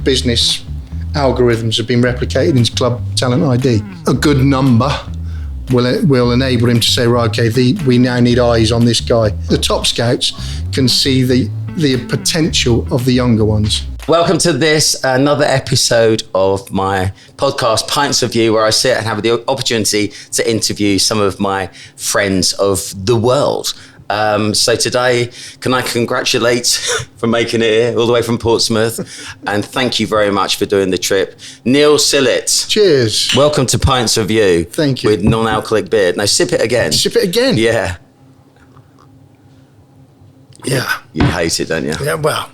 business algorithms have been replicated into club talent ID. A good number will enable him to say, right, okay, we now need eyes on this guy. The top scouts can see the potential of the younger ones. Welcome to this, another episode of my podcast, Pints of View, where I sit and have the opportunity to interview some of my friends of the world. So today, can I congratulate for making it here, all the way from Portsmouth, and thank you very much for doing the trip. Neil Sillett. Cheers. Welcome to Pints of View. Thank you. With non-alcoholic beer. Now sip it again. Sip it again? Yeah. Yeah. You hate it, don't you? Yeah, well.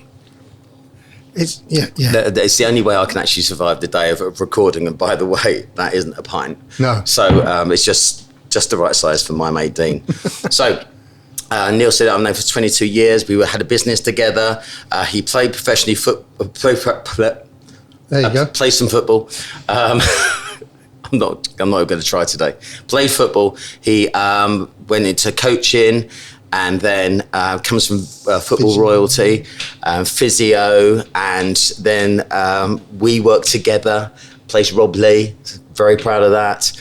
It's the only way I can actually survive the day of recording, and by the way, that isn't a pint. No. So it's just the right size for my mate Dean. So Neil said I've known for 22 years. We had a business together. He played professionally there you go. Played some football. I'm not going to try today. Played football. He went into coaching. And then comes from football royalty, physio, and then we worked together. Placed Rob Lee, very proud of that.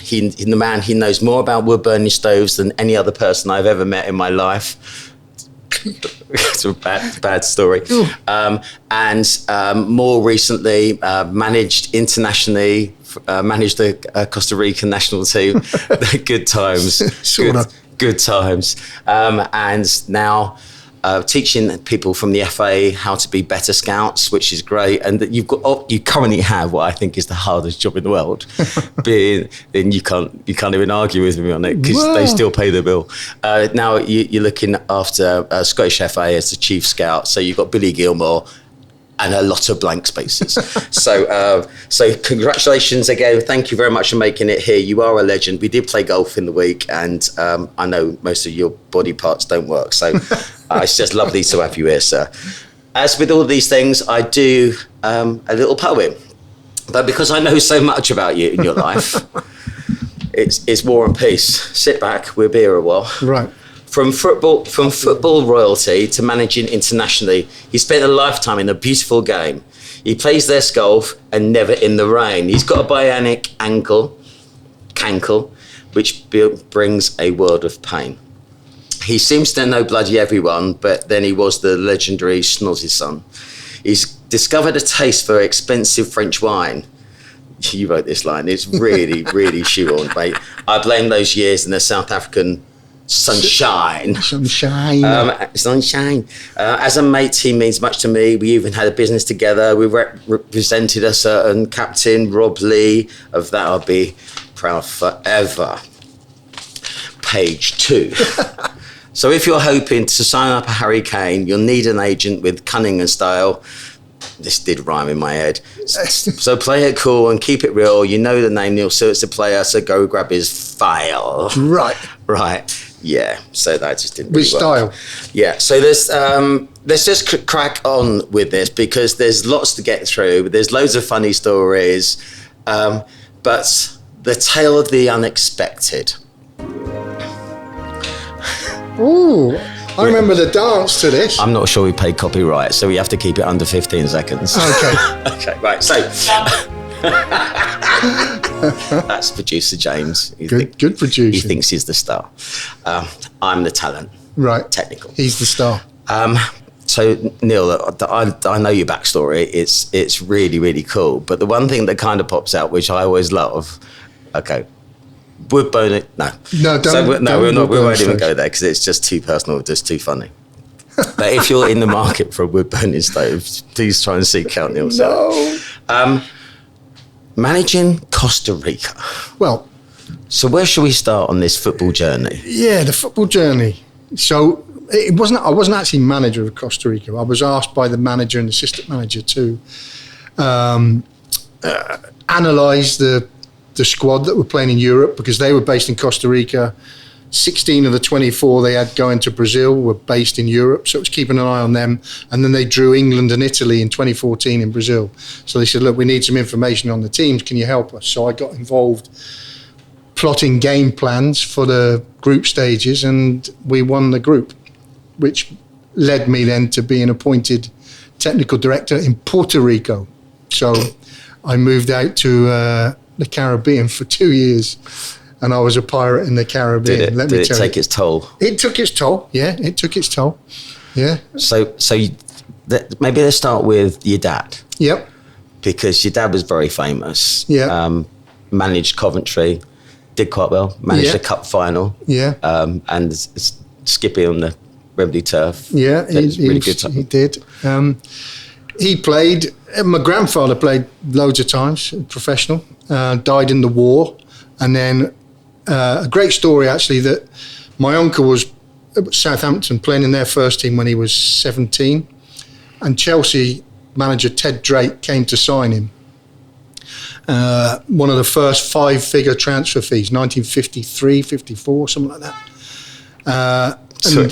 He knows more about wood burning stoves than any other person I've ever met in my life. It's a bad story. And more recently, managed internationally, managed the Costa Rican national team. Good times. Good times. And now teaching people from the FA how to be better scouts, which is great. And that you currently have what I think is the hardest job in the world. Then you can't even argue with me on it because they still pay the bill. Now you're looking after Scottish FA as the chief scout. So you've got Billy Gilmore and a lot of blank spaces. So congratulations again. Thank you very much for making it here. You are a legend. We did play golf in the week, and I know most of your body parts don't work. So it's just lovely to have you here, sir. As with all these things, I do a little poem. But because I know so much about you in your life, it's War and Peace. Sit back, we'll be here a while. Right. From football royalty to managing internationally, he spent a lifetime in a beautiful game. He plays less golf and never in the rain. He's got a bionic cankle, which brings a world of pain. He seems to know bloody everyone, but then he was the legendary Snozzy's son. He's discovered a taste for expensive French wine. You wrote this line. It's really, really shoehorned, mate. I blame those years in the South African sunshine. As a mate, he means much to me. We even had a business together. We represented a certain captain, Rob Lee. Of that, I'll be proud forever. Page 2. So if you're hoping to sign up a Harry Kane, you'll need an agent with cunning and style. This did rhyme in my head. So play it cool and keep it real. You know the name Neil Sillett's a player, so go grab his file. Right. Yeah, so that just didn't really work. Style. Yeah, so let's just crack on with this because there's lots to get through. There's loads of funny stories, but the tale of the unexpected. Ooh, I remember the dance to this. I'm not sure we paid copyright, so we have to keep it under 15 seconds. Okay, right, so... That's producer James. Good producer. He thinks he's the star. I'm the talent. Right. Technical. He's the star. So Neil, I know your backstory. It's really, really cool. But the one thing that kind of pops out, which I always love, okay, wood burning. No, we won't even go there because it's just too personal, just too funny. But if you're in the market for a wood burning stove, please try and seek out Neil Sillett. No. Managing Costa Rica. Well, so where should we start on this football journey? Yeah, the football journey. So I wasn't actually manager of Costa Rica. I was asked by the manager and assistant manager to analyse the squad that were playing in Europe because they were based in Costa Rica. 16 of the 24 they had going to Brazil were based in Europe, so it was keeping an eye on them. And then they drew England and Italy in 2014 in Brazil. So they said, look, we need some information on the teams. Can you help us? So I got involved plotting game plans for the group stages, and we won the group, which led me then to being appointed technical director in Puerto Rico. So I moved out to the Caribbean for 2 years, and I was a pirate in the Caribbean. Did it take its toll? It took its toll. Yeah, it took its toll. Yeah. So maybe let's start with your dad. Yep. Because your dad was very famous. Yeah. Managed Coventry, did quite well. Managed a cup final. Yeah. And skipping on the Wembley turf. Yeah, really good. He did. He played. My grandfather played loads of times, professional. Died in the war, and then a great story actually that my uncle was at Southampton playing in their first team when he was 17, and Chelsea manager Ted Drake came to sign him. One of the first 5-figure transfer fees, 1953, 54, something like that.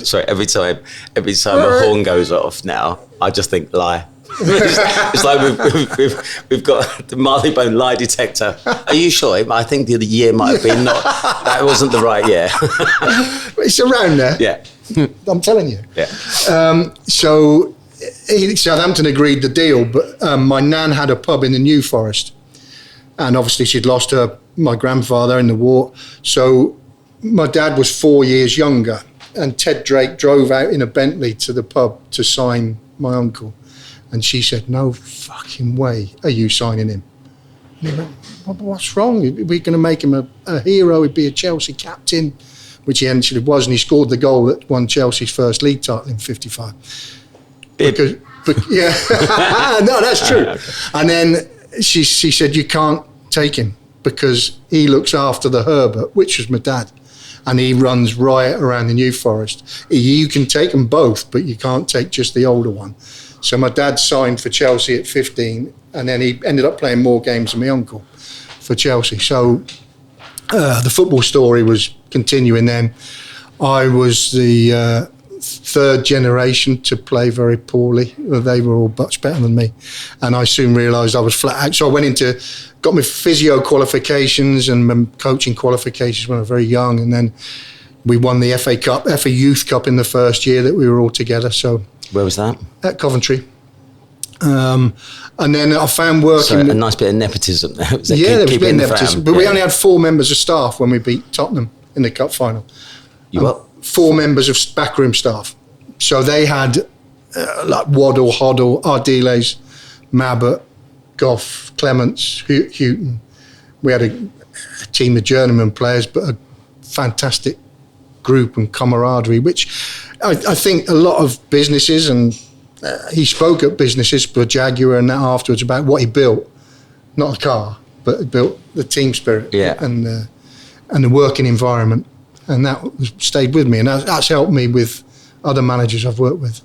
Sorry, every time a horn goes off now, I just think lie. It's like we've got the Marleybone lie detector. Are you sure? I think the year might have been not. That wasn't the right year. It's around there. Yeah, I'm telling you. Yeah. So Southampton agreed the deal, but my nan had a pub in the New Forest, and obviously she'd lost my grandfather in the war. So my dad was 4 years younger, and Ted Drake drove out in a Bentley to the pub to sign my uncle. And she said, "No fucking way are you signing him." And he went, "What's wrong? We're going to make him a hero. He'd be a Chelsea captain," which he actually was. And he scored the goal that won Chelsea's first league title in '55. Yeah, no, that's true. And then she said, "You can't take him because he looks after the Herbert," which was my dad. And he runs riot around the New Forest. You can take them both, but you can't take just the older one. So my dad signed for Chelsea at 15, and then he ended up playing more games than my uncle for Chelsea. So the football story was continuing then. I was the third generation to play very poorly. They were all much better than me. And I soon realised I was flat out. So I got my physio qualifications and my coaching qualifications when I was very young. And then we won the FA Youth Cup in the first year that we were all together. So where was that? At Coventry. And then I found working... So a nice bit of nepotism there. There was a bit of nepotism. But we only had 4 members of staff when we beat Tottenham in the cup final. You what? 4 members of backroom staff. So they had like Waddle, Hoddle, Ardiles, Mabbott, Goff, Clements, Houghton. We had a team of journeyman players, but a fantastic group and camaraderie, which I think a lot of businesses, and he spoke at businesses for Jaguar and that afterwards about what he built, not a car, but he built the team spirit and the working environment, and that stayed with me, and that's helped me with other managers I've worked with.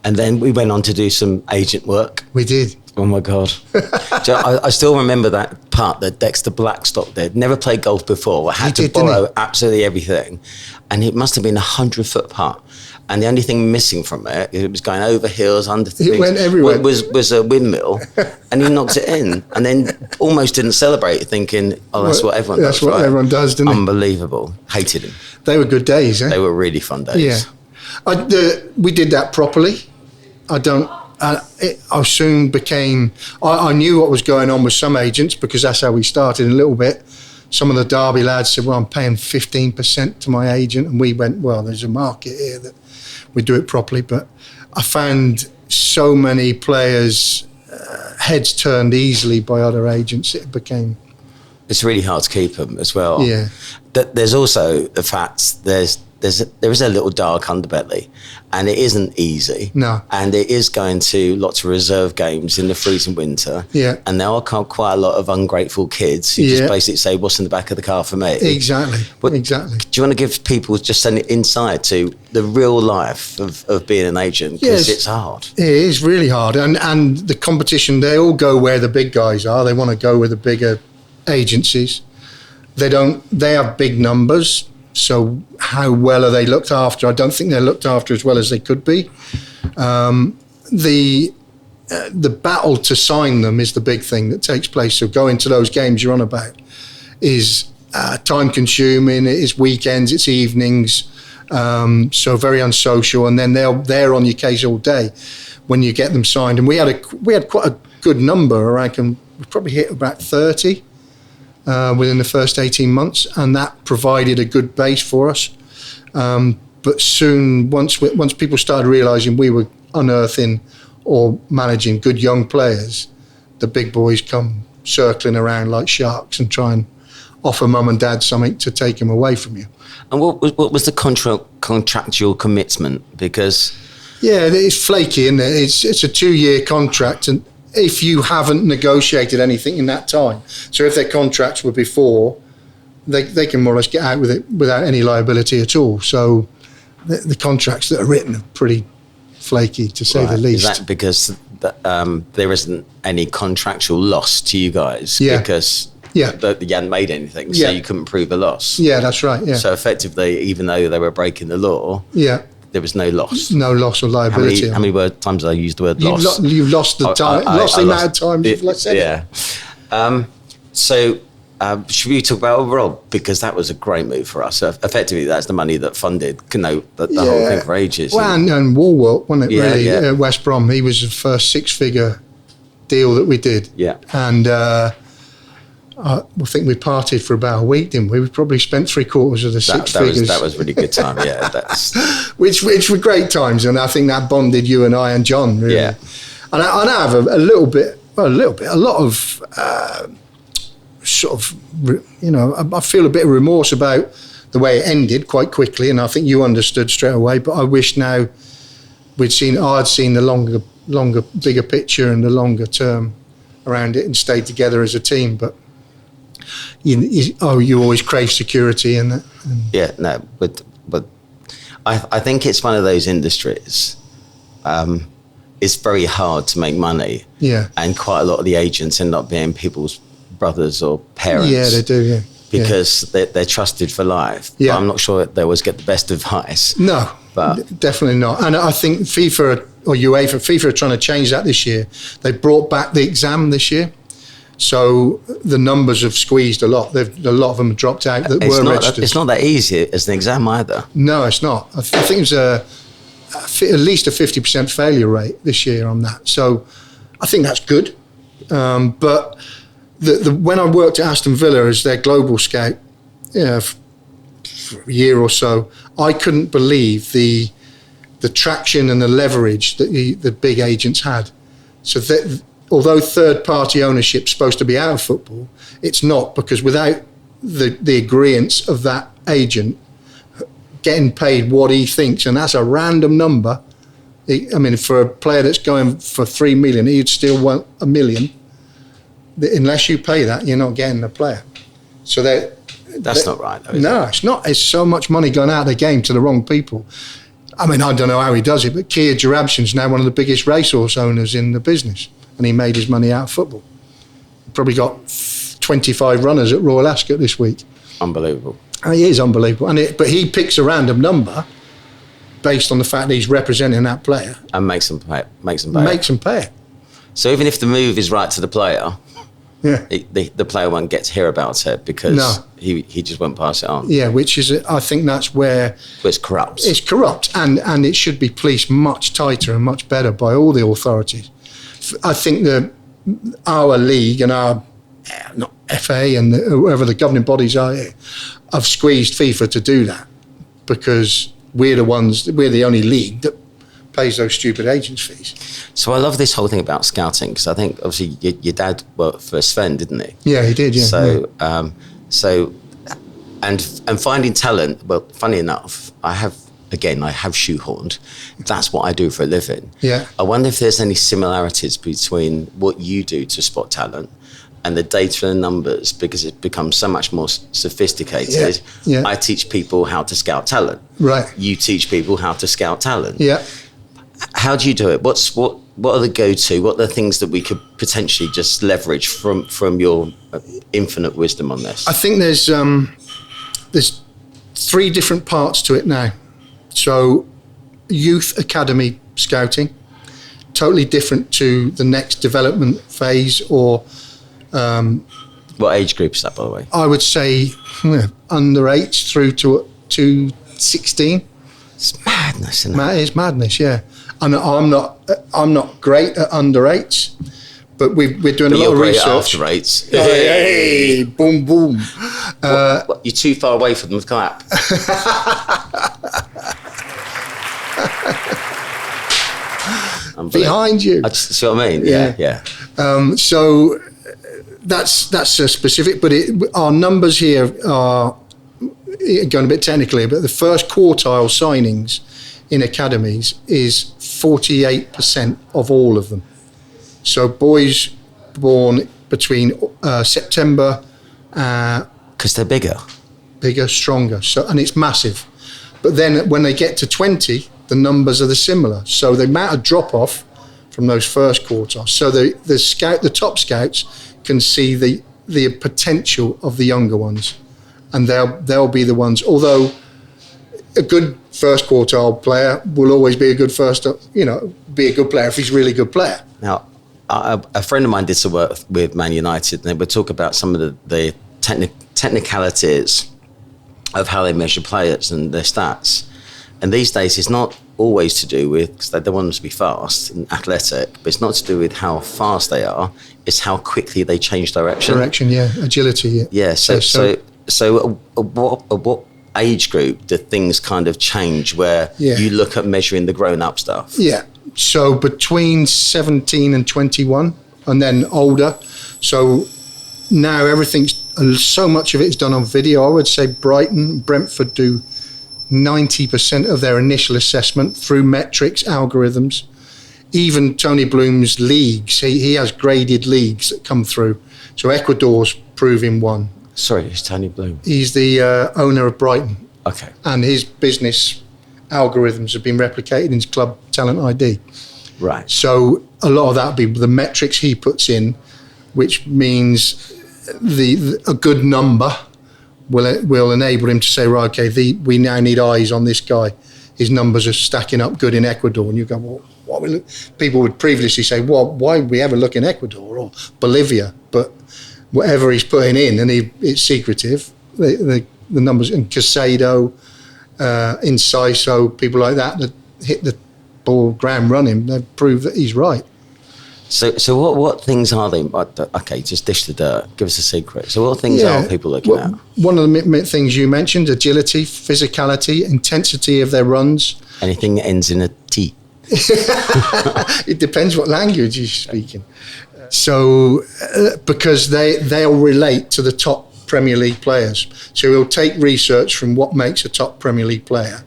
And then we went on to do some agent work. We did. Oh my God. So I still remember that part that Dexter Blackstock did. Never played golf before. I had to borrow absolutely everything. And it must have been 100-foot putt. And the only thing missing from it was going over hills, under things. It went everywhere. Was a windmill. And he knocked it in. And then almost didn't celebrate, thinking, that's what everyone does. That's what everyone does, didn't it? Unbelievable. Hated him. They were good days, eh? They were really fun days. Yeah. We did that properly. I soon became... I knew what was going on with some agents because that's how we started a little bit. Some of the Derby lads said, well, I'm paying 15% to my agent. And we went, well, there's a market here that we do it properly. But I found so many players' heads turned easily by other agents. It became... It's really hard to keep them as well. Yeah. There's also the fact there is a little dark underbelly, and it isn't easy. No. And it is going to lots of reserve games in the freezing winter. Yeah. And there are quite a lot of ungrateful kids who just basically say, what's in the back of the car for me? Exactly. Exactly. Do you want to give people just an insight to the real life of being an agent? Because it's hard. It is really hard. And the competition, they all go where the big guys are. They want to go with the bigger agencies. They have big numbers. So how well are they looked after? I don't think they're looked after as well as they could be. The battle to sign them is the big thing that takes place. So going to those games you're on about is time consuming. It is weekends, it's evenings. So very unsocial. And then they're on your case all day. when you get them signed. And we had quite a good number. I reckon we probably hit about 30 within the first 18 months, and that provided a good base for us. But soon, once people started realising we were unearthing or managing good young players, the big boys come circling around like sharks and try and offer mum and dad something to take them away from you. And what was the contractual commitment? Because it's flaky, isn't it? It's a 2-year contract, and if you haven't negotiated anything in that time, so if their contracts were before, they can more or less get out with it without any liability at all. So the contracts that are written are pretty flaky, to say the least. Is that because there isn't any contractual loss to you guys? Yeah. Because you hadn't made anything, so you couldn't prove a loss. Yeah, that's right. Yeah. So effectively, even though they were breaking the law, there was no loss. No loss or liability. How many times did I use the word loss? You've lost the time. Lost the amount of time you've said it. So should we talk about overall? Because that was a great move for us. So effectively, that's the money that funded the whole thing for ages. Well, and Woolworth, wasn't it, really? West Brom, he was the first 6-figure deal that we did. Yeah. And I think we partied for about a week, didn't we? We probably spent 3/4 of the 6 figures. That was really good time, yeah. which were great times, and I think that bonded you and I and John, really. Yeah. And I have a lot of sort of, I feel a bit of remorse about the way it ended quite quickly, and I think you understood straight away, but I wish now I'd seen the longer, bigger picture and the longer term around it and stayed together as a team. But you always crave security in that. But I think it's one of those industries. It's very hard to make money. Yeah. And quite a lot of the agents end up being people's brothers or parents. Yeah, they do, yeah. Because they're trusted for life. Yeah. But I'm not sure they always get the best advice. No, but definitely not. And I think FIFA are trying to change that this year. They brought back the exam this year. So the numbers have squeezed a lot. A lot of them dropped out that were registered. It's not that easy as an exam either. No, it's not. I think it's at least a 50% failure rate this year on that. So I think that's good. But when I worked at Aston Villa as their global scout, for a year or so, I couldn't believe the traction and the leverage that the big agents had. So that, although third-party ownership is supposed to be out of football, it's not, because without the agreeance of that agent getting paid what he thinks, and that's a random number. I mean, for a player that's going for 3 million, he'd still want 1 million. Unless you pay that, you're not getting the player. So that's not right, though, is no, it? It's not. It's so much money going out of the game to the wrong people. I mean, I don't know how he does it, but Kia Jarabshin's now one of the biggest racehorse owners in the business, and he made his money out of football. Probably got 25 runners at Royal Ascot this week. Unbelievable. He is unbelievable. But he picks a random number based on the fact that he's representing that player. And makes them pay it. So even if the move is right to the player, the player won't get to hear about it because he just won't pass it on. Yeah, which is, I think that's where... It's corrupt. It's corrupt, and it should be policed much tighter and much better by all the authorities. I think that our league and our FA and whoever the governing bodies are have squeezed FIFA to do that, because we're the only league that pays those stupid agents' fees. So I love this whole thing about scouting, because I think obviously your dad worked for Sven, didn't he? Yeah, he did. Yeah. So, and finding talent. Well, funny enough, I have shoehorned. That's what I do for a living. Yeah. I wonder if there's any similarities between what you do to spot talent and the data and numbers, because it becomes so much more sophisticated. Yeah. I teach people how to scout talent. Right. You teach people how to scout talent. Yeah. How do you do it? What are the go-to? What are the things that we could potentially just leverage from your infinite wisdom on this? I think there's 3 different parts to it now. So youth academy scouting, totally different to the next development phase or... what age group is that, by the way? I would say under 8 through to 16. It's madness, isn't it? It's madness, yeah. And I'm not great at under 8s, but we're doing a lot of research. After 8s. Hey, boom, boom. What, you're too far away from the clap. Behind you. I just see what I mean. Yeah. So that's a specific, but our numbers here are going a bit technically, but the first quartile signings in academies is 48% of all of them. So boys born between September, because they're bigger, stronger. So, and it's massive. But then when they get to 20, the numbers are similar. So the amount of drop off from those first quartiles. So the top scouts can see the potential of the younger ones, and they'll be the ones. Although a good first quartile player will always be a good be a good player if he's a really good player. Now, a friend of mine did some work with Man United, and they would talk about some of the technicalities of how they measure players and their stats. And these days, it's not always to do with, because they want them to be fast and athletic, but it's not to do with how fast they are, it's how quickly they change direction. Agility, yeah. Yeah, so what age group do things kind of change where you look at measuring the grown-up stuff? Yeah, so between 17 and 21, and then older. So now so much of it is done on video. I would say Brighton, Brentford do 90% of their initial assessment through metrics, algorithms. Even Tony Bloom's leagues, he has graded leagues that come through. So Ecuador's proving one. Sorry, it's Tony Bloom. He's the owner of Brighton. Okay. And his business algorithms have been replicated in his club Talent ID. Right. So a lot of that will be the metrics he puts in, which means a good number will enable him to say, right, okay, we now need eyes on this guy. His numbers are stacking up good in Ecuador. And you go, well, people would previously say, well, why would we ever look in Ecuador or Bolivia? But whatever he's putting in, and it's secretive, the numbers in Casado, Inciso, people like that hit the ball ground running, they prove that he's right. So what things are they? Okay, just dish the dirt. Give us a secret. So what things are people looking at? One of the things you mentioned: agility, physicality, intensity of their runs. Anything that ends in a T. It depends what language you're speaking. So because they'll relate to the top Premier League players. So he'll take research from what makes a top Premier League player,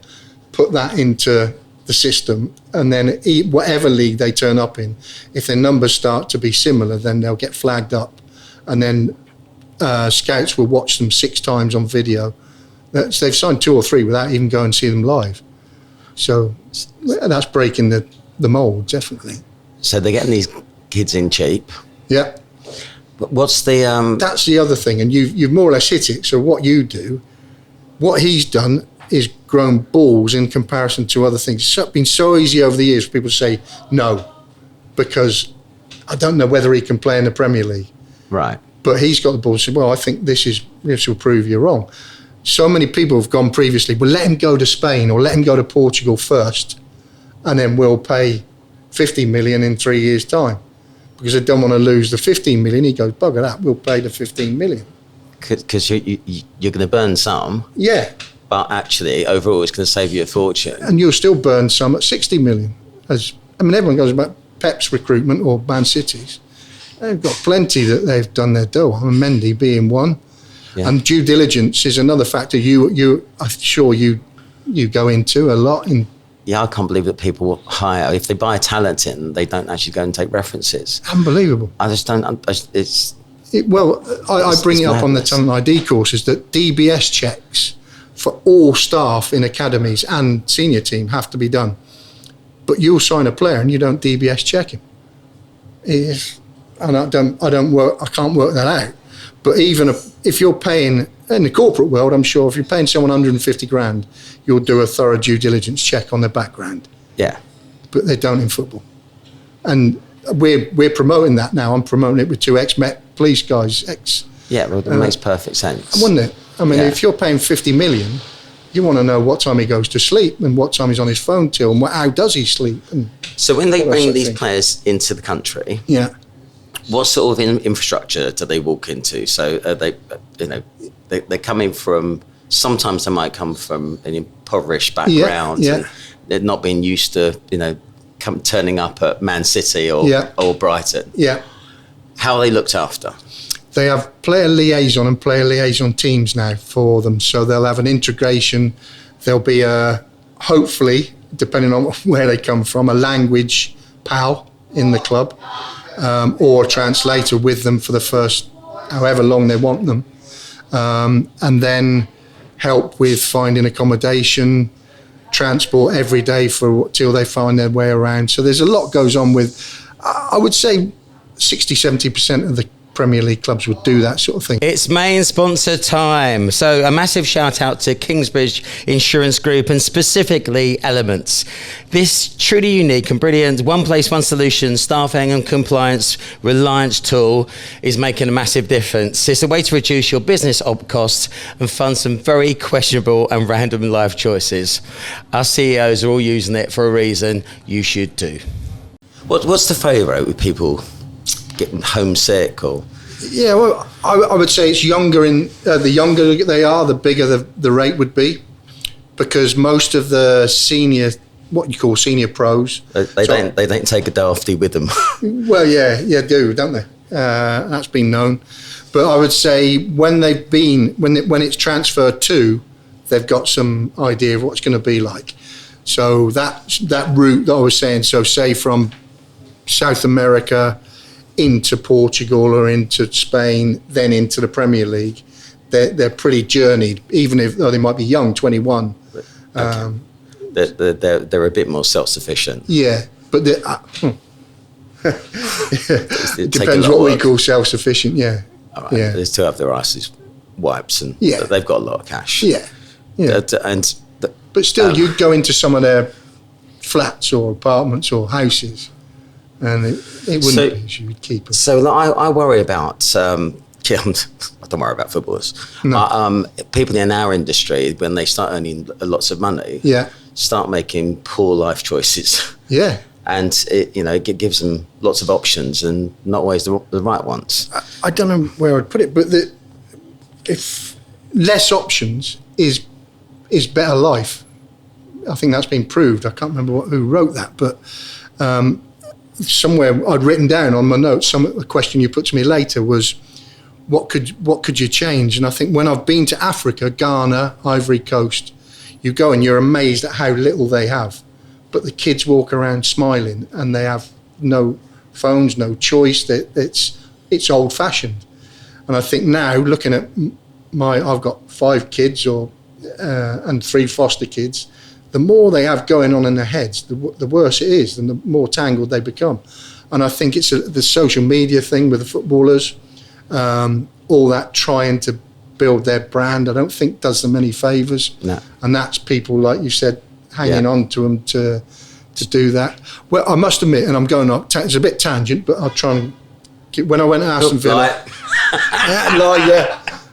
put that into the system, and then whatever league they turn up in, if their numbers start to be similar, then they'll get flagged up, and then scouts will watch them 6 times on video. They've signed 2 or 3 without even going and see them live. So that's breaking the mold, definitely. So they're getting these kids in cheap. Yeah. But what's the... That's the other thing, and you've more or less hit it. So what you do, what he's done is grown balls in comparison to other things. It's been so easy over the years for people to say no, because I don't know whether he can play in the Premier League. Right. But he's got the balls to say, well, I think this will prove you wrong. So many people have gone previously, well, let him go to Spain or let him go to Portugal first, and then we'll pay 50 million in 3 years' time. Because they don't want to lose the 15 million. He goes, bugger that, we'll pay the 15 million. Because you're going to burn some. Yeah. But actually, overall, it's going to save you a fortune. And you'll still burn some at 60 million. Everyone goes about Pep's recruitment or Man City's. They've got plenty that they've done their dough on, and Mendy being one. Yeah. And due diligence is another factor I'm sure you go into a lot. Yeah, I can't believe that people hire, if they buy talent in, they don't actually go and take references. Unbelievable. I just don't, I bring it up on the Talent ID courses that DBS checks for all staff in academies and senior team have to be done. But you'll sign a player and you don't DBS check him. And I can't work that out. But even if you're paying, in the corporate world, I'm sure if you're paying someone 150 grand, you'll do a thorough due diligence check on their background. Yeah. But they don't in football. And we're promoting that now. I'm promoting it with 2 ex-Met police guys. Yeah, well, it makes perfect sense. Wouldn't it? I mean, if you're paying 50 million You want to know what time he goes to sleep and what time he's on his phone till, and how does he sleep. And so when they bring these players into the country, what sort of infrastructure do they walk into? So they, they're coming from. Sometimes they might come from an impoverished background. And they're not being used to, turning up at Man City or Brighton. Yeah. How are they looked after? They have player liaison and player liaison teams now for them. So they'll have an integration. There'll be hopefully, depending on where they come from, a language pal in the club, or a translator with them for the first however long they want them. And then help with finding accommodation, transport every day till they find their way around. So there's a lot goes on with, I would say 60-70% of the Premier League clubs would do that sort of thing. It's main sponsor time. So a massive shout out to Kingsbridge Insurance Group and specifically Elements. This truly unique and brilliant one place, one solution, staffing and compliance reliance tool is making a massive difference. It's a way to reduce your business op costs and fund some very questionable and random life choices. Our CEOs are all using it for a reason. You should too. What's the favourite with people getting homesick or? Yeah, well, I would say it's younger. The younger they are, the bigger the rate would be, because most of the senior, what you call senior pros, they don't take a dafty with them. Well, do, don't they? That's been known. But I would say when it's transferred to, they've got some idea of what it's going to be like. So that route that I was saying, so say from South America into Portugal or into Spain, then into the Premier League, they're pretty journeyed, even though they might be young, 21. Okay. They're a bit more self-sufficient. Yeah, but it depends what we call self-sufficient. Yeah, right. They still have their asses wipes, and they've got a lot of cash. Yeah. But still, you'd go into some of their flats or apartments or houses, and it wouldn't be, you would keep them. So I worry about, I don't worry about footballers. No. People in our industry, when they start earning lots of money, start making poor life choices. Yeah. And it gives them lots of options and not always the right ones. I don't know where I'd put it, but if less options is better life. I think that's been proved. I can't remember who wrote that, but somewhere I'd written down on my notes, the question you put to me later was, what could you change? And I think when I've been to Africa, Ghana, Ivory Coast, you go and you're amazed at how little they have. But the kids walk around smiling and they have no phones, no choice. It's old fashioned. And I think now, looking at I've got 5 kids and 3 foster kids. The more they have going on in their heads, the worse it is, and the more tangled they become. And I think it's the social media thing with the footballers, all that trying to build their brand, I don't think does them any favours. No. And that's people, like you said, hanging on to them to do that. Well, I must admit, and I'm going up, it's a bit tangent, but I'll try and keep, when I went to Aston Villa,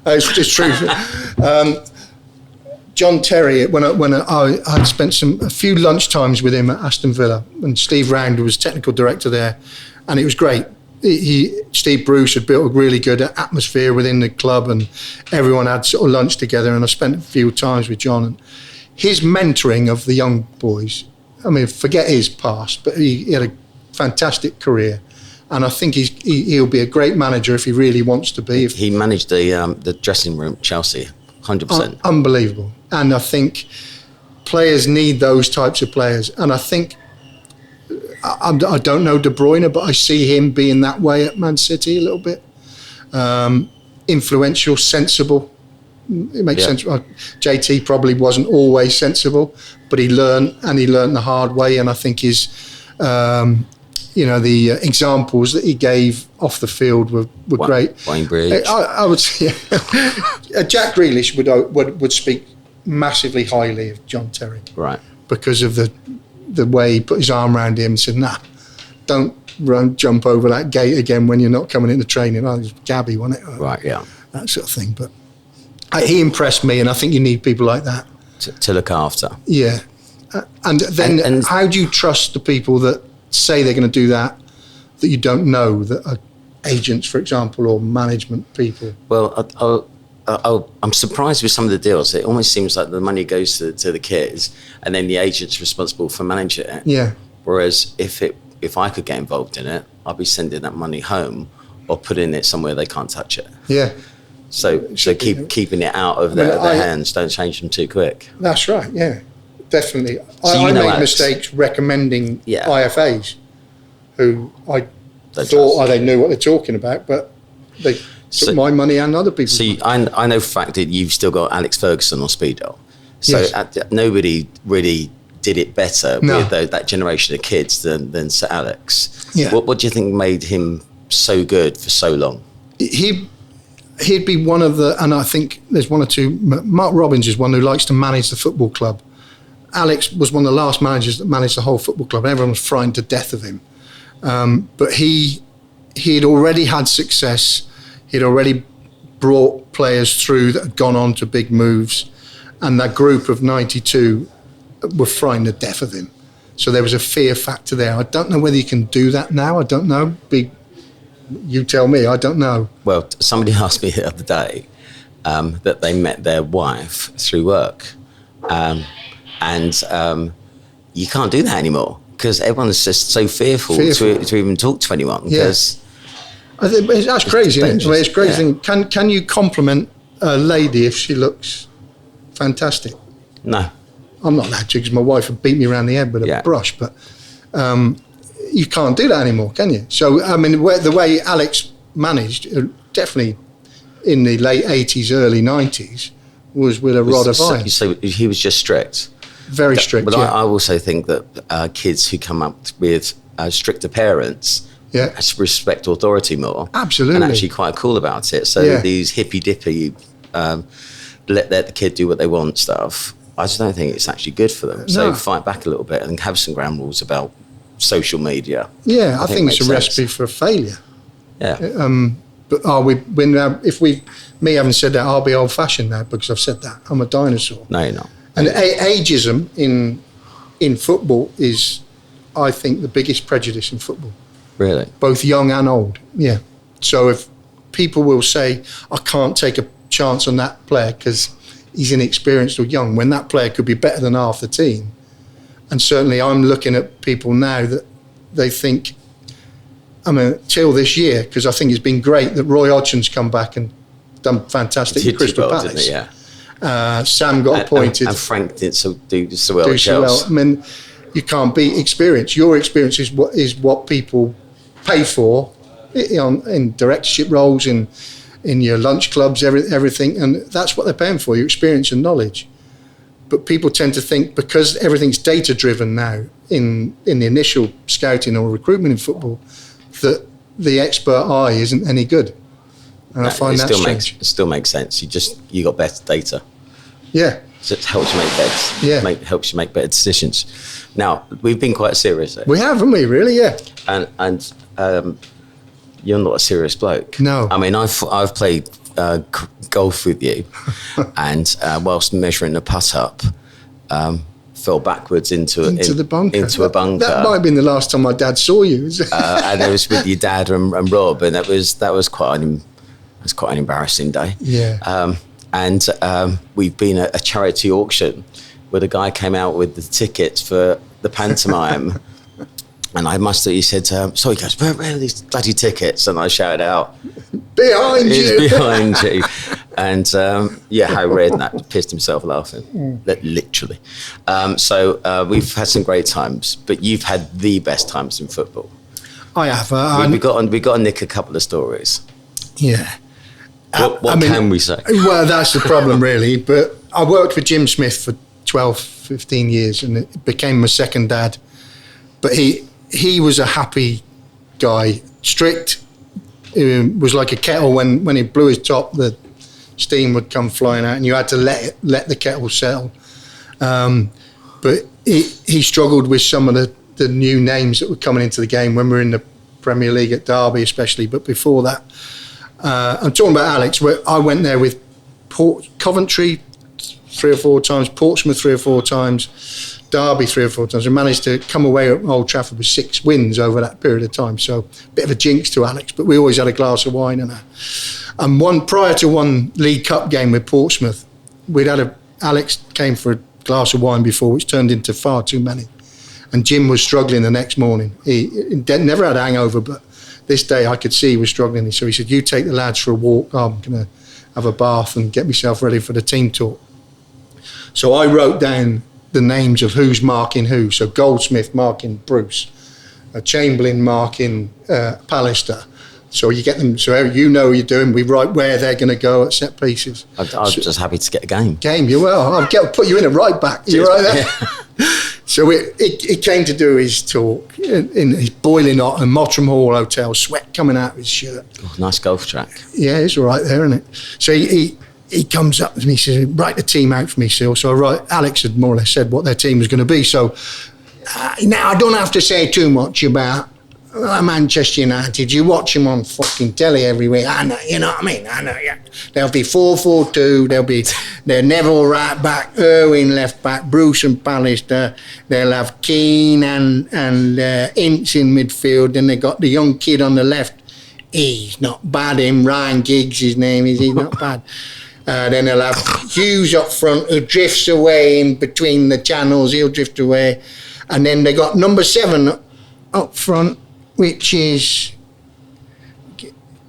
it's true. John Terry, when I spent a few lunch times with him at Aston Villa, and Steve Round was technical director there, and it was great. Steve Bruce had built a really good atmosphere within the club, and everyone had sort of lunch together. And I spent a few times with John, and his mentoring of the young boys. I mean, forget his past, but he had a fantastic career, and I think he'll be a great manager if he really wants to be. He managed the dressing room at Chelsea, 100%. Unbelievable. And I think players need those types of players. And I think, I don't know De Bruyne, but I see him being that way at Man City a little bit. Influential, sensible. It makes sense. JT probably wasn't always sensible, but he learned the hard way. And I think his, the examples that he gave off the field were great. Wayne Bridge. I would say Jack Grealish would speak massively highly of John Terry, right? Because of the way he put his arm around him and said, "Nah, don't jump over that gate again when you're not coming into training." I was Gabby, wasn't it? Right, yeah, that sort of thing. But he impressed me, and I think you need people like that. to look after. Yeah. And then and how do you trust the people that say they're going to do that you don't know, that are agents, for example, or management people? Well, I'm surprised with some of the deals. It almost seems like the money goes to the kids, and then the agent's responsible for managing it. Yeah. Whereas if I could get involved in it, I'd be sending that money home or putting it somewhere they can't touch it. Yeah. So keeping it out of their hands. Don't change them too quick. That's right. Yeah, definitely. So I made Alex, mistakes recommending Yeah. IFAs, who I They thought trust. they knew what they're talking about, but they took my money and other people's. So I know for a fact that you've still got Alex Ferguson on speed dial. So Yes. nobody really did it better No. with that generation of kids than Sir Alex. Yeah. What do you think made him so good for so long? He'd be one of the, and I think there's one or two. Mark Robbins is one who likes to manage the football club. Alex was one of the last managers that managed the whole football club. Everyone was frightened to death of him. But he'd already had success. He'd already brought players through that had gone on to big moves. And that group of 92 were frightened to death of him. So there was a fear factor there. I don't know whether you can do that now. I don't know. You tell me. I don't know. Well, somebody asked me the other day that they met their wife through work. And you can't do that anymore because everyone's just so fearful. To even talk to anyone. Because I think that's crazy. Isn't it? I mean, it's crazy. Yeah. Can you compliment a lady if she looks fantastic? No. I'm not allowed to because my wife would beat me around the head with a brush. But you can't do that anymore, can you? So I mean, the way Alex managed, definitely in the late 80s, early 90s, was with a rod of iron. So he was just strict. Very strict. But yeah. I also think that kids who come up with stricter parents respect authority more. Absolutely. And actually quite cool about it. So these hippy-dippy, let the kid do what they want stuff, I just don't think it's actually good for them. So fight back a little bit and have some ground rules about social media. Yeah, I think it's a recipe for failure. Yeah. But me having said that, I'll be old-fashioned now because I've said that. I'm a dinosaur. No, you're not. And ageism in football is, I think, the biggest prejudice in football. Really? Both young and old, yeah. So if people will say, I can't take a chance on that player because he's inexperienced or young, when that player could be better than half the team. And certainly I'm looking at people now that they think, I mean, till this year, because I think it's been great that Roy Hodgson's come back and done fantastic with Crystal Palace. Yeah. Sam got appointed. And Frank did do so well at Chelsea. I mean, you can't beat experience. Your experience is what people pay for in directorship roles, in your lunch clubs, everything, and that's what they're paying for, your experience and knowledge. But people tend to think because everything's data-driven now in the initial scouting or recruitment in football, that the expert eye isn't any good. And I find that strange. It still makes sense. You got better data. Yeah. So it helps you make bets. Yeah. Helps you make better decisions. Now, we've been quite serious there. We have, haven't we, really? Yeah. And you're not a serious bloke. No. I mean, I've played golf with you and whilst measuring the putt up, fell backwards into the bunker. Into a bunker. That might have been the last time my dad saw you. And it was with your dad and Rob, and that was quite an embarrassing day. Yeah. We've been at a charity auction where the guy came out with the tickets for the pantomime. And he said, sorry guys, where are these bloody tickets? And I shouted out, behind you. Behind you. And Harry Redknapp pissed himself laughing, literally. So we've had some great times, but you've had the best times in football. I have. We got to nick a couple of stories. Yeah. What can we say? Well, that's the problem, really. But I worked with Jim Smith for 12, 15 years, and it became my second dad. But he was a happy guy, strict. It was like a kettle. When he blew his top, the steam would come flying out, and you had to let the kettle settle. But he struggled with some of the new names that were coming into the game when we were in the Premier League at Derby, especially. But before that, I'm talking about Alex. Where I went there with Coventry 3 or 4 times, Portsmouth 3 or 4 times, Derby 3 or 4 times. We managed to come away at Old Trafford with 6 wins over that period of time. So a bit of a jinx to Alex, but we always had a glass of wine and that. And prior to one League Cup game with Portsmouth, Alex came for a glass of wine before, which turned into far too many. And Jim was struggling the next morning. He never had a hangover, but this day I could see he was struggling. So he said, you take the lads for a walk. I'm going to have a bath and get myself ready for the team talk. So I wrote down the names of who's marking who. So Goldsmith marking Bruce, Chamberlain marking Pallister. So you get them, so you know what you're doing. We write where they're going to go at set pieces. I'm just happy to get a game. You will. I'll put you in a right back. You're right there. So it came to do his talk in his boiling hot and Mottram Hall Hotel, sweat coming out of his shirt. Oh, nice golf track. Yeah, it's all right there, isn't it? So he comes up to me, he says, write the team out for me, Sil. So Alex had more or less said what their team was going to be. So now I don't have to say too much about Manchester United. You watch them on fucking telly every week. I know, you know what I mean? I know, yeah. There'll be 4-4-2. They'll Neville right back, Irwin left back, Bruce and Pallister. They'll have Keane and Ince in midfield. Then they got the young kid on the left. He's not bad. Ryan Giggs, his name is. He's not bad. Then they'll have Hughes up front, who drifts away in between the channels. He'll drift away. And then they got number 7 up front, which is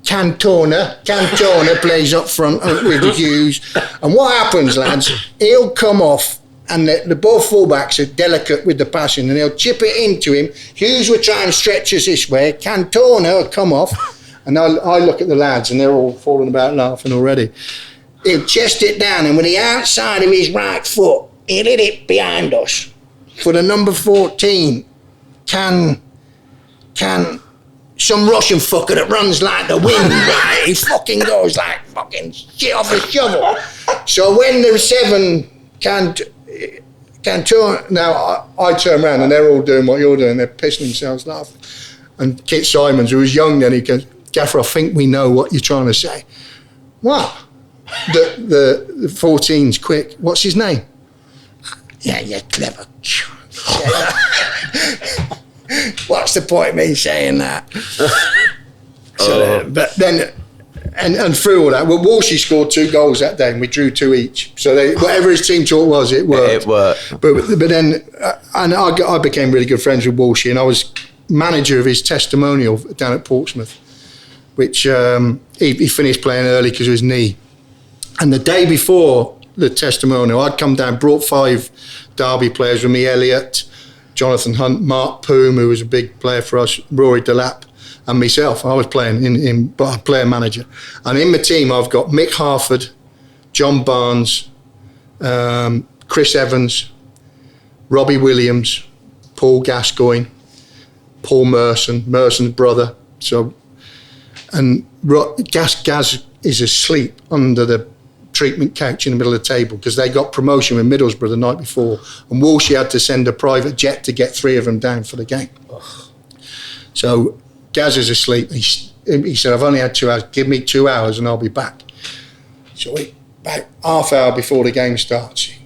Cantona. Cantona plays up front with Hughes. And what happens, lads, he'll come off, and the both fullbacks are delicate with the passing, and they'll chip it into him. Hughes will try and stretch us this way. Cantona will come off, and I look at the lads, and they're all falling about laughing already. He'll chest it down, and with the outside of his right foot, he'll hit it behind us. For the number 14, can some Russian fucker that runs like the wind, right? He fucking goes like fucking shit off a shovel. So when the 7 Cantona, now I turn around and they're all doing what you're doing. They're pissing themselves laughing. And Kit Simons, who was young then, he goes, Gaffer, I think we know what you're trying to say. What? The 14's quick. What's his name? Yeah, you're clever. What's the point of me saying that? But then, and through all that, well, Walshy scored 2 goals that day, and we drew 2 each. So whatever his team talk was, it worked. It worked. But then, and I became really good friends with Walshy, and I was manager of his testimonial down at Portsmouth, which he finished playing early because of his knee. And the day before the testimonial, I'd come down, brought 5 Derby players with me, Elliott, Jonathan Hunt, Mark Poom, who was a big player for us, Rory Delap, and myself. I was playing in player manager. And in my team, I've got Mick Harford, John Barnes, Chris Evans, Robbie Williams, Paul Gascoigne, Paul Merson's brother. So, and Gaz is asleep under the treatment couch in the middle of the table because they got promotion with Middlesbrough the night before, and Walshy had to send a private jet to get 3 of them down for the game. So Gaz is asleep. He said, I've only had 2 hours. Give me 2 hours and I'll be back. So about half hour before the game starts, he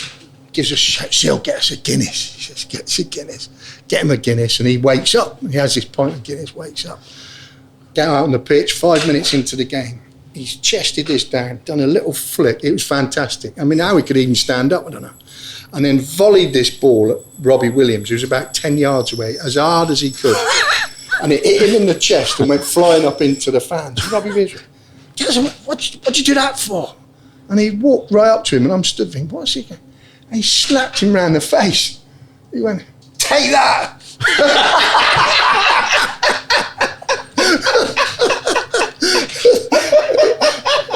gives us a shout, Sil, get us a Guinness. He says, get us a Guinness. Get him a Guinness, and he wakes up. He has this pint of Guinness, wakes up. Get out on the pitch, 5 minutes into the game. He's chested this down, done a little flick. It was fantastic. I mean, how he could even stand up, I don't know. And then volleyed this ball at Robbie Williams, who was about 10 yards away, as hard as he could. And it hit him in the chest and went flying up into the fans. And Robbie Williams went, what'd you do that for? And he walked right up to him, and I'm stood thinking, what's he going? And he slapped him round the face. He went, take that!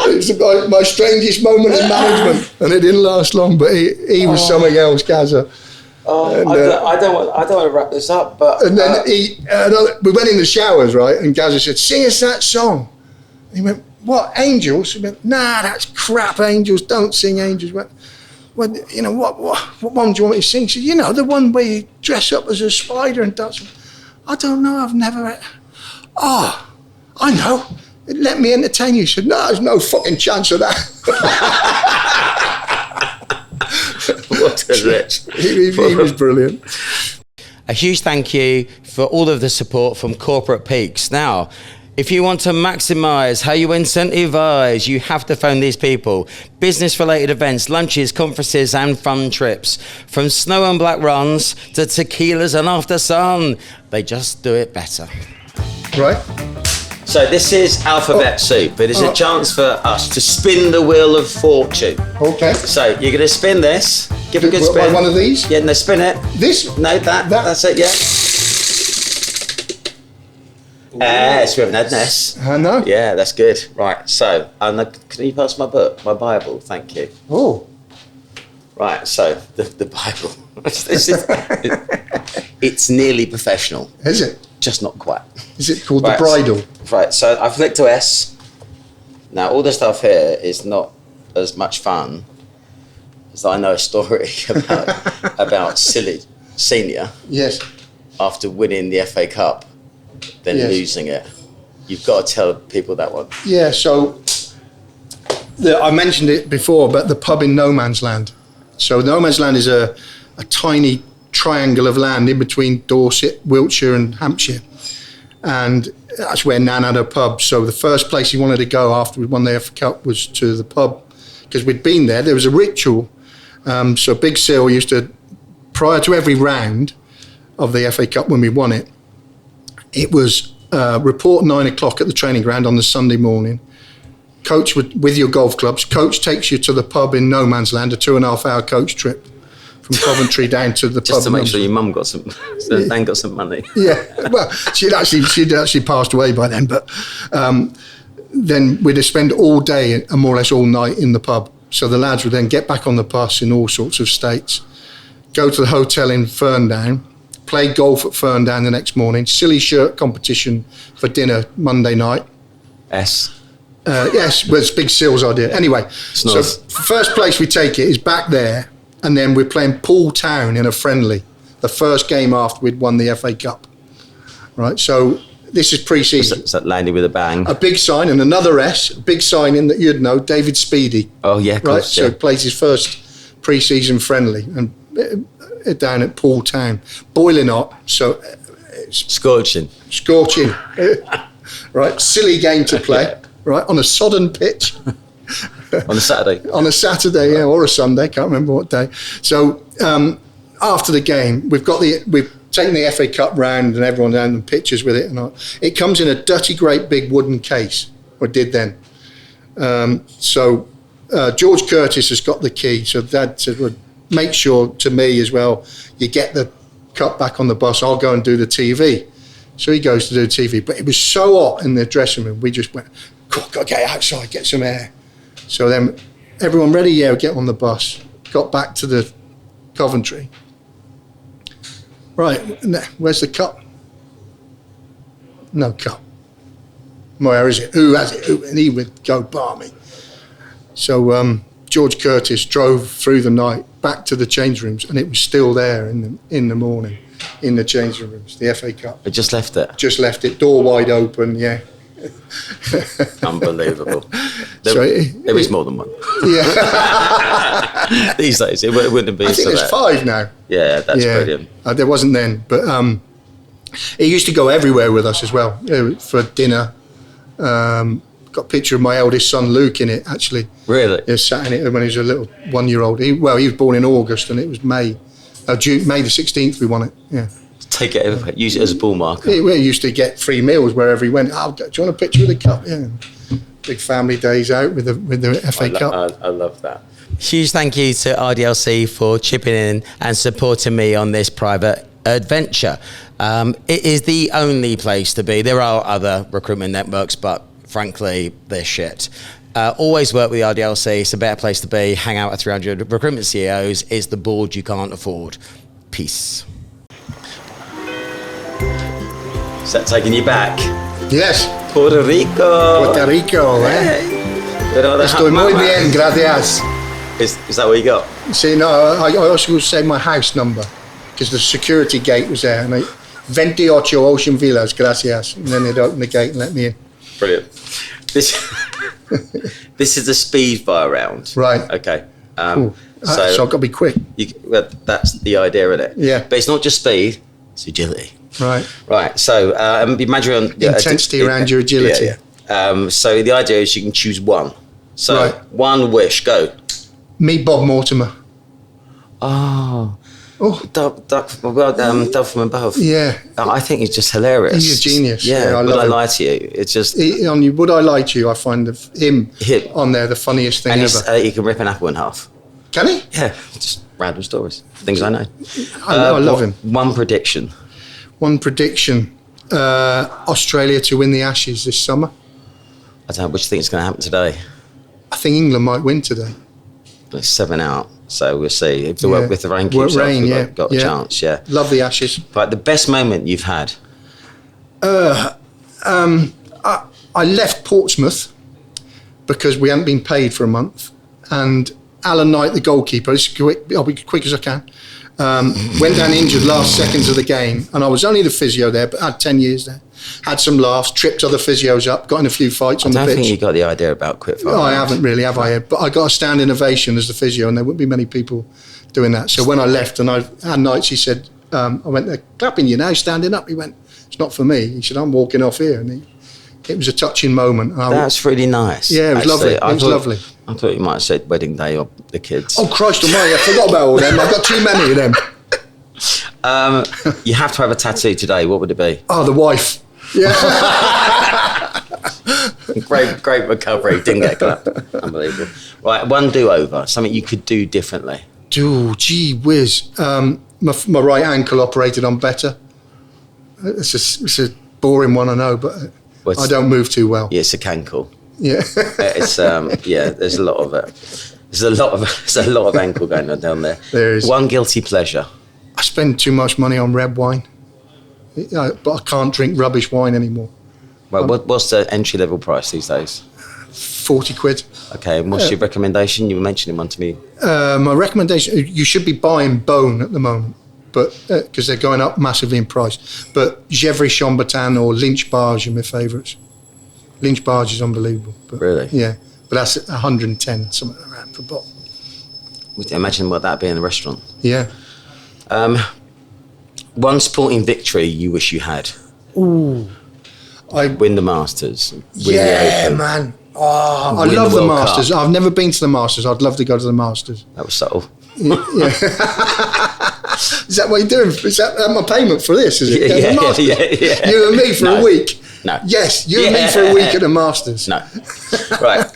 It was my strangest moment in management, and it didn't last long. But he was something else, Gazza. And, I don't want to wrap this up, but and then we went in the showers, right? And Gazza said, "Sing us that song." And he went, "What, Angels?" He went, "Nah, that's crap. Angels, don't sing Angels." Went, well, you know what one do you want me to sing? He said, "You know, the one where you dress up as a spider and dance." I don't know. I've never. Oh, I know. Let me entertain you. He said, no, there's no fucking chance of that. He was brilliant. A huge thank you for all of the support from Corporate Peaks. Now, if you want to maximize how you incentivize, you have to phone these people. Business-related events, lunches, conferences, and fun trips. From snow and black runs to tequilas and after sun, they just do it better. Right. So this is alphabet soup. It is a chance for us to spin the wheel of fortune. Okay. So you're going to spin this. Give a good spin. One of these? Yeah, no, spin it. This? No, that's it, yeah. Yes, we haven't had this. I know. Yeah, that's good. Right, so, can you pass my book, my Bible? Thank you. Oh. Right, so, the Bible. It's nearly professional. Is it? Just not quite. Is it called the bridle? Right, so I've flicked to S. Now, all the stuff here is not as much fun as I know a story about Sillett Senior. Yes. After winning the FA Cup, then losing it. You've got to tell people that one. Yeah, so I mentioned it before, but the pub in No Man's Land. So No Man's Land is a tiny triangle of land in between Dorset, Wiltshire and Hampshire. And that's where Nan had her pub. So the first place he wanted to go after we won the FA Cup was to the pub. Because we'd been there. There was a ritual. So Big Seal used to, prior to every round of the FA Cup when we won it, it was report 9 o'clock at the training ground on the Sunday morning. Coach with your golf clubs. Coach takes you to the pub in No Man's Land, a 2.5 hour coach trip from Coventry down to the pub. Just to make sure your mum got some, Dan got some money. Yeah, well, she'd actually passed away by then, but then we'd spend all day and more or less all night in the pub. So the lads would then get back on the bus in all sorts of states, go to the hotel in Ferndown, play golf at Ferndown the next morning, silly shirt competition for dinner Monday night. Yes, well, it's Big Seal's idea. Anyway, so first place we take it is back there, and then we're playing Poole Town in a friendly, the first game after we'd won the FA Cup. Right, so this is pre-season. Is that landing with a bang? A big sign and another S, a big sign in that you'd know, David Speedy. Oh, yeah, right. Course, so he plays his first pre-season friendly and down at Poole Town. Boiling hot, so Scorching. Right, silly game to play, right, on a sodden pitch. On a Saturday. On a Saturday, yeah, or a Sunday, can't remember what day. So after the game, we've taken the FA Cup round and everyone down and pictures with it. And it comes in a dirty, great big wooden case, or did then. So George Curtis has got the key. So Dad said, well, make sure to me as well, you get the cup back on the bus. I'll go and do the TV. So he goes to do TV. But it was so hot in the dressing room, we just went, got to get outside, get some air. So then everyone ready, yeah, get on the bus. Got back to the Coventry. Right, where's the cup? No cup. Where is it? Who has it? Who? And he would go balmy. So George Curtis drove through the night back to the change rooms, and it was still there in the morning in the change rooms, the FA Cup. I just left it? Just left it, door wide open, yeah. Unbelievable. There was more than one. Yeah. These days, it wouldn't be so bad. I think there's 5 now. Yeah, that's brilliant. There wasn't then, but he used to go everywhere with us as well for dinner. Got a picture of my eldest son Luke in it, actually. Really? He sat in it when he was a little 1-year-old. He was born in August, and it was May the 16th we won it. Yeah. Take it everywhere. Use it as a ball marker. We used to get free meals wherever he went. Oh, do you want a picture of the cup? Yeah. Big family days out with the FA Cup. I love that. Huge thank you to RDLC for chipping in and supporting me on this private adventure. It is the only place to be. There are other recruitment networks, but frankly, they're shit. Always work with the RDLC. It's a better place to be. Hang out with 300 recruitment CEOs. It's the board you can't afford. Peace. Is that taking you back? Yes. Puerto Rico. Hey. Estoy muy bien, gracias. Is that what you got? See, no, I also say my house number because the security gate was there. And 28 Ocean Villas, gracias. And then they'd open the gate and let me in. Brilliant. This is the speed fire round. Right. Okay. So I've got to be quick. That's the idea in it. Yeah. But it's not just speed; it's agility. Right. So imagine on intensity around your agility. Yeah. So the idea is you can choose one. So one wish, go. Meet Bob Mortimer. Oh. Duck from above. Yeah. I think he's just hilarious. He's a genius. Yeah. Would I lie to you? It's just. Would I lie to you? I find him on there the funniest thing ever. He can rip an apple in half. Can he? Yeah. Just random stories. Things I know. I love him. One prediction. Australia to win the Ashes this summer. I don't know. What do you think is going to happen today? I think England might win today. It's 7 out, so we'll see. If the with the rain keeps up, we've got a chance. Yeah, love the Ashes. But the best moment you've had? I left Portsmouth because we hadn't been paid for a month, and Alan Knight, the goalkeeper, I'll be quick as I can, went down injured last seconds of the game, and I was only the physio there, but I had 10 years there. Had some laughs, tripped other physios up, got in a few fights on the pitch. I don't think you got the idea about quit fighting. No, I haven't really, have I? But I got a standing ovation as the physio, and there wouldn't be many people doing that. So when I left, and I had nights, he said, I went there, clapping you now, standing up. He went, it's not for me. He said, I'm walking off here. And it was a touching moment. That's really nice. Yeah, it was lovely. It was lovely. I thought you might have said wedding day or the kids. Oh, Christ almighty, I forgot about all them. I've got too many of them. You have to have a tattoo today. What would it be? Oh, the wife. Yeah. great recovery. Didn't get clapped. Unbelievable. Right, one do-over. Something you could do differently. Gee whiz. My right ankle operated on better. It's a boring one, I know, but I don't move too well. Yeah, it's a cankle. Yeah. It's there's a lot of it. There's a lot of ankle going on down there. There is. One guilty pleasure. I spend too much money on red wine. But I can't drink rubbish wine anymore. Well, what's the entry level price these days? 40 quid. Okay, and what's your recommendation? You were mentioning one to me. My recommendation, you should be buying Bone at the moment, but because they're going up massively in price. But Gevrey Chambertin or Lynch Barge are my favourites. Lynch Barge is unbelievable. But, really? Yeah, but that's 110, something around per bottle. Imagine what that'd be in a restaurant. Yeah. One sporting victory you wish you had. Ooh. Win the Masters. Win the Open. Man. Oh, I love the Masters. Cup. I've never been to the Masters. I'd love to go to the Masters. That was subtle. Yeah. Is that what you're doing? Is that my payment for this? Is it? Yeah. You and me for a week? No. Yes, you and me for a week at the Masters. No. Right.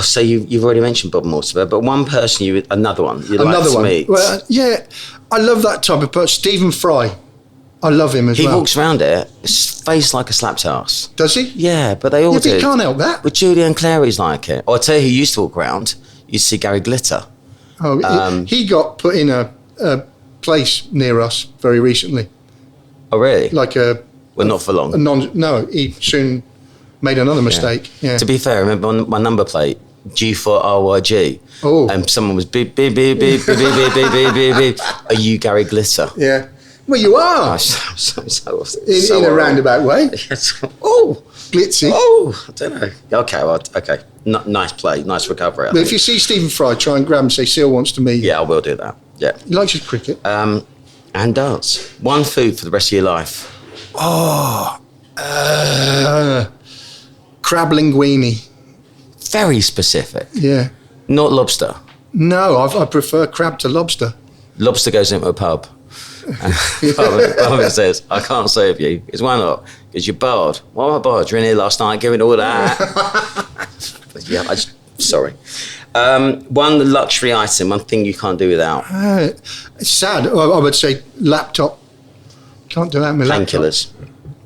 So you've already mentioned Bob Mortimer, but one person another one you'd like to meet. Well, yeah, I love that type of person. Stephen Fry. I love him as well. He walks around it, his face like a slapped ass. Does he? Yeah, but they all do. But you can't help that. But Julian Clary's like it. Or I'll tell you who used to walk around, you see Gary Glitter. Oh, he got put in a place near us very recently. Oh, really? Like not for long. No, he soon made another mistake. Yeah. To be fair, I remember on my number plate, G4RYG. Oh. And someone was beep, beep, beep, beep, beep, beep, beep, beep, beep, beep. Are you Gary Glitter? Yeah. Well, you are. In a roundabout way. Oh. Glitzy. Oh, I don't know. Okay. Nice play. Nice recovery. But if you see Stephen Fry, try and grab him and say, Seal wants to meet you. Yeah, I will do that. Yeah. He likes his cricket. And dance. One food for the rest of your life. Oh. Crab linguine. Very specific. Yeah. Not lobster. No, I prefer crab to lobster. Lobster goes into a pub. Robin says, I can't serve you. It's why not? Because you're barred. Why am I barred? You're in here last night giving all that. Yeah, sorry. One luxury item, one thing you can't do without. It's sad. I would say laptop. Can't do that with laptop.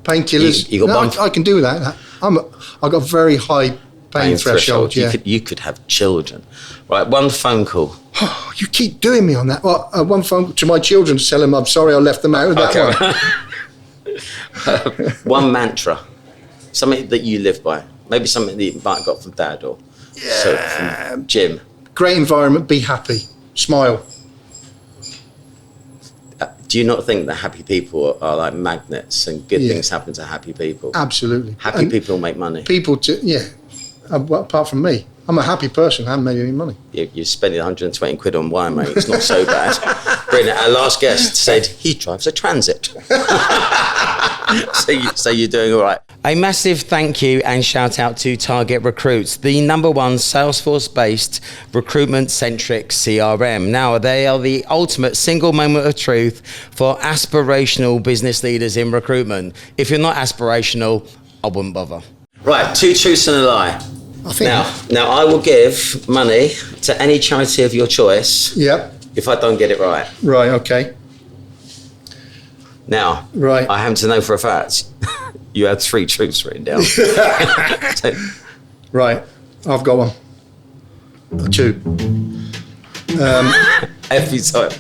Painkillers. You got I can do that. I've got very high pain threshold. Yeah. You could have children. Right, one phone call. Oh, you keep doing me on that. Well, one phone call to my children to tell them I'm sorry I left them out of that one. One mantra. Something that you live by. Maybe something that you might have got from Dad or from Jim. Great environment, be happy, smile. Do you not think that happy people are like magnets and good things happen to happy people? Absolutely. Happy people make money. Apart from me. I'm a happy person. I haven't made any money. You're spending 120 quid on wine, mate. It's not so bad. Brilliant. Our last guest said he drives a Transit. So you're doing all right. A massive thank you and shout out to Target Recruits, the #1 Salesforce-based recruitment-centric CRM. Now, they are the ultimate single moment of truth for aspirational business leaders in recruitment. If you're not aspirational, I wouldn't bother. Right, 2 truths and a lie. I think. Now I will give money to any charity of your choice. Yep. If I don't get it right. Right. Okay. Now, Right. I happen to know for a fact you had 3 truths written down. Right. I've got one. 2. Every time.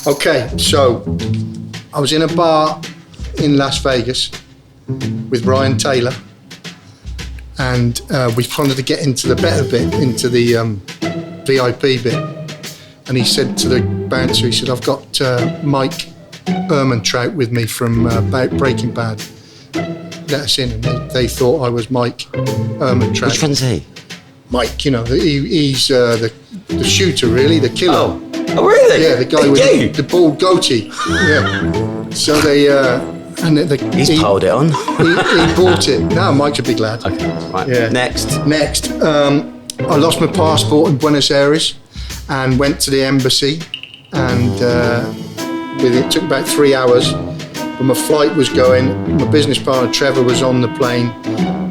Okay. So, I was in a bar in Las Vegas with Ryan Taylor, and we wanted to get into the better bit, into the VIP bit. And he said to the bouncer, he said, "I've got Mike Ehrmantraut with me from Breaking Bad. Let us in." And they thought I was Mike Ehrmantraut. Which one's he? Mike, you know, he's the shooter, really, the killer. Oh, really? Yeah, the guy with the bald goatee. Yeah. So they He's piled it on. he bought it. No, Mike's a big lad. Okay, right. Yeah. Next. I lost my passport in Buenos Aires and went to the embassy, and it took about 3 hours. But my flight was going. My business partner Trevor was on the plane,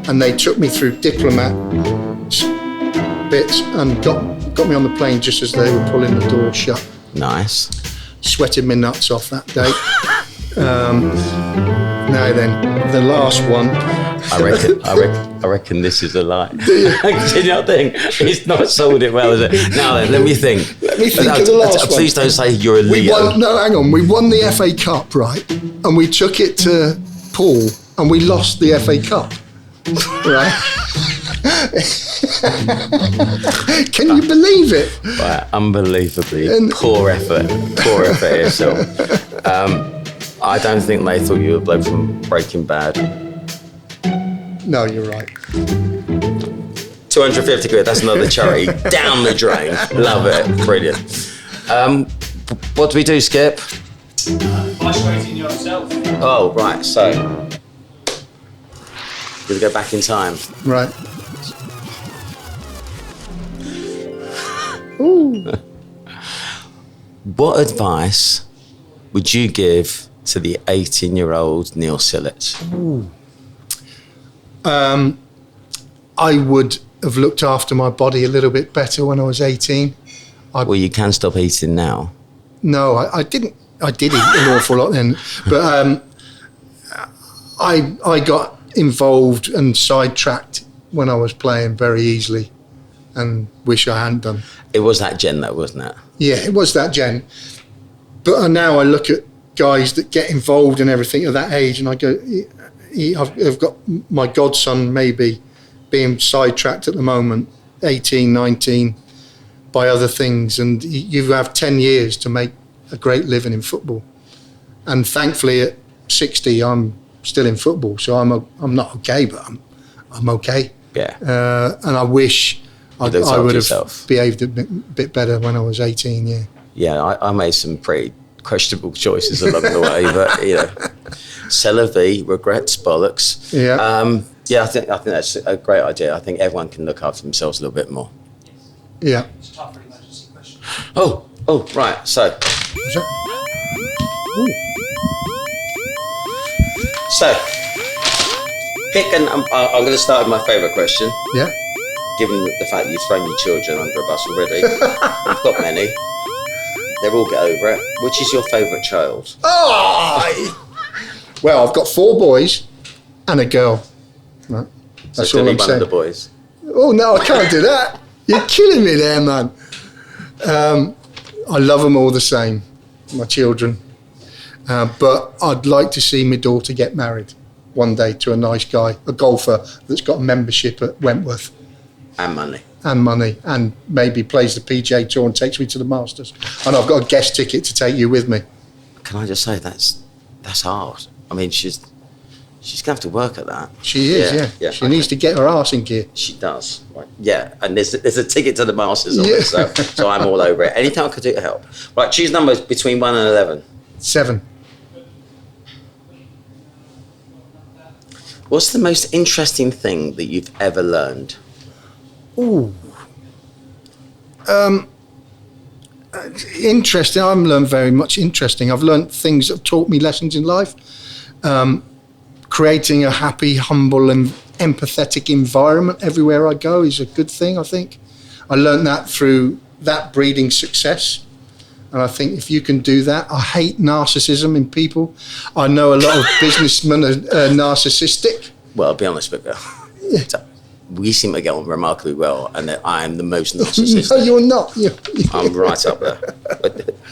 and they took me through diplomat bits and got me on the plane just as they were pulling the door shut. Nice. Sweated my nuts off that day. Now then, the last one. I reckon this is a lie. Do you not think? He's not sold it well, is it? Now then, let me think. Let me think of the last one. Please don't say you're a Leo. Hang on. We won the FA Cup, right? And we took it to Paul, and we lost the FA Cup, right? Can you believe it? Right, unbelievably poor effort yourself. I don't think they thought you were a bloke from Breaking Bad. No, you're right. 250 quid, that's another charity. Down the drain. Love it. Brilliant. What do we do, Skip? Ice rating yourself. Oh, right, so. We'll go back in time. Right. Ooh. What advice would you give to the 18-year-old Neil Sillett? I would have looked after my body a little bit better when I was 18. Well, you can stop eating now. No, I didn't. I did eat an awful lot then, but I got involved and sidetracked when I was playing very easily, and wish I hadn't done. It was that gen, though, wasn't it? Yeah, it was that gen. But now I look at guys that get involved in everything at that age, and I go, I've got my godson maybe being sidetracked at the moment, 18, 19, by other things, and you have 10 years to make a great living in football. And thankfully at 60, I'm still in football, so I'm not okay, but I'm okay. Yeah. And I wish I would have behaved a bit better when I was 18, yeah. Yeah, I made some pretty questionable choices along the way, but, you know, c'est la vie, regrets, bollocks. Yeah. Yeah, I think that's a great idea. I think everyone can look after themselves a little bit more. Yeah. It's time for emergency question. Oh, right, so. So, pick I'm going to start with my favourite question. Yeah. Given the fact that you've thrown your children under a bus already. I've got many. They'll all get over it. Which is your favourite child? Oh! Well, I've got 4 boys and a girl. Right. That's So all I'm one saying. of the boys. Oh, no, I can't do that. You're killing me there, man. I love them all the same, my children. But I'd like to see my daughter get married one day to a nice guy, a golfer that's got a membership at Wentworth. And money. And money, and maybe plays the PGA Tour and takes me to the Masters. And I've got a guest ticket to take you with me. Can I just say that's hard. I mean, She's going to have to work at that. She is, yeah. She needs to get her arse in gear. She does. Right. Yeah, and there's a ticket to the Masters on it, so I'm all over it. Anything I could do to help. Right, choose numbers between 1 and 11. 7. What's the most interesting thing that you've ever learned? Ooh. Interesting. I haven't learned very much interesting. I've learned things that have taught me lessons in life. Creating a happy, humble and empathetic environment everywhere I go is a good thing, I think. I learned that through that breeding success. And I think if you can do that, I hate narcissism in people. I know a lot of businessmen are narcissistic. Well, I'll be honest with you. Yeah. We seem to get on remarkably well, and that I am the most narcissistic. No, you're not. I'm right up there.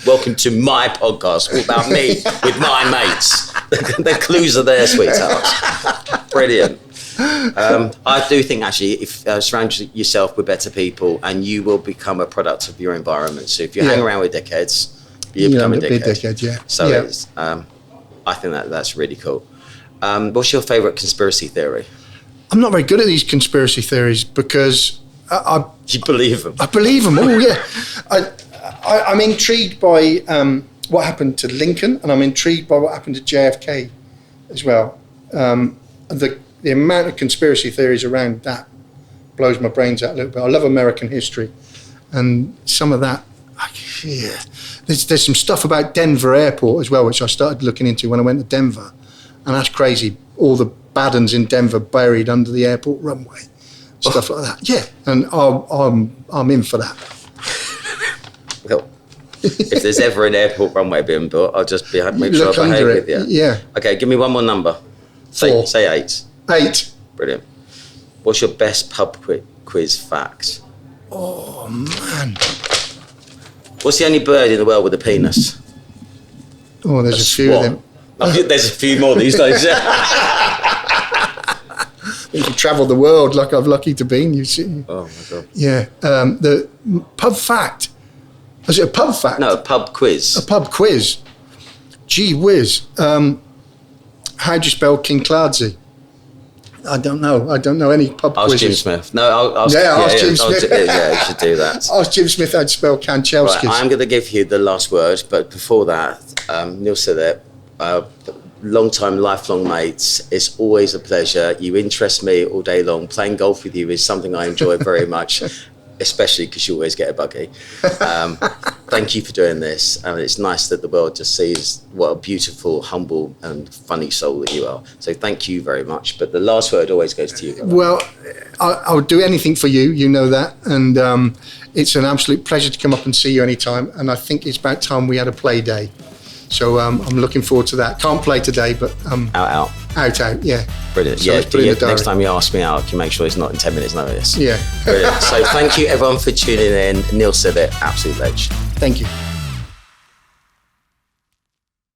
Welcome to my podcast, all about me with my mates. The clues are there, sweethearts. Brilliant. I do think, actually, if surround yourself with better people, and you will become a product of your environment. So if you hang around with dickheads, you become a dickhead. Yeah. So it's, I think that's really cool. What's your favourite conspiracy theory? I'm not very good at these conspiracy theories because You believe them? I believe them all, yeah. I'm intrigued by what happened to Lincoln, and I'm intrigued by what happened to JFK as well. The amount of conspiracy theories around that blows my brains out a little bit. I love American history, and some of that, there's some stuff about Denver Airport as well, which I started looking into when I went to Denver, and that's crazy. All the bad uns in Denver buried under the airport runway, stuff like that. Yeah, and I'm in for that. Well, if there's ever an airport runway being built, I'll just make sure I behave with you. Yeah. Okay, give me one more number. 4. Say 8. 8. Brilliant. What's your best pub quiz fact? Oh man. What's the only bird in the world with a penis? Oh, there's a few of them. There's a few more these days. You can travel the world like I've lucky to been. You see. Oh my god. Yeah. The pub fact. Is it a pub fact? No, a pub quiz. A pub quiz. Gee whiz. How do you spell King Cloudsy? I don't know. I don't know any pub quizzes. Ask Jim Smith. No, ask Jim Smith. Yeah, you should do that. Ask Jim Smith how to spell Kanchelskis. Right, I'm going to give you the last word, but before that, Neil Sillett, long-time, lifelong mates, it's always a pleasure. You interest me all day long. Playing golf with you is something I enjoy very much, especially because you always get a buggy. Thank you for doing this, and it's nice that the world just sees what a beautiful, humble and funny soul that you are. So thank you very much, but the last word always goes to you. Well, I would do anything for you, you know that, and it's an absolute pleasure to come up and see you anytime, and I think it's about time we had a play day. So I'm looking forward to that. Can't play today, but Out, yeah. Brilliant. So Yeah, next time you ask me out, I can make sure it's not in 10 minutes notice. Yeah. Brilliant. So thank you everyone for tuning in. Neil Sillett, absolute ledge. Thank you.